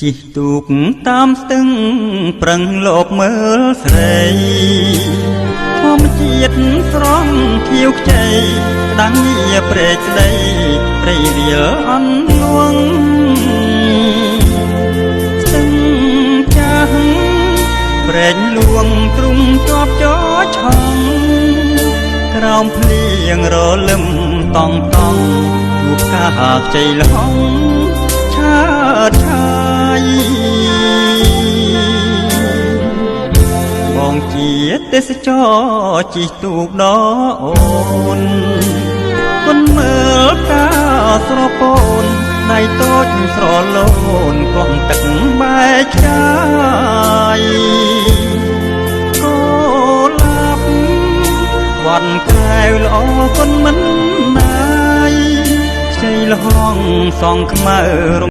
ជីកទូកតាមស្ទឹងប្រឹងលបមើលស្រីធម្មជាតិស្រស់ខៀវខ្ចីក្តាំងញាព្រែកស្ដីព្រៃវាលអន់លួងស្ទឹងចាស់ព្រែកលួងទ្រុំជាប់ចោឆំក្រោមភ្លៀងរលឹមតង់តង់ជួបកាខ្ចីលហងឆើតឆាយបងជាទេសចរជិះទូកដអូនគុនមើលកាស្រពោនដៃតូចស្រលូនកងទឹកបែកឆ្ងាយគោលាប់វត្តកែវល្អគុនមិនណាយខ្ចីលហងសងខ្មៅរ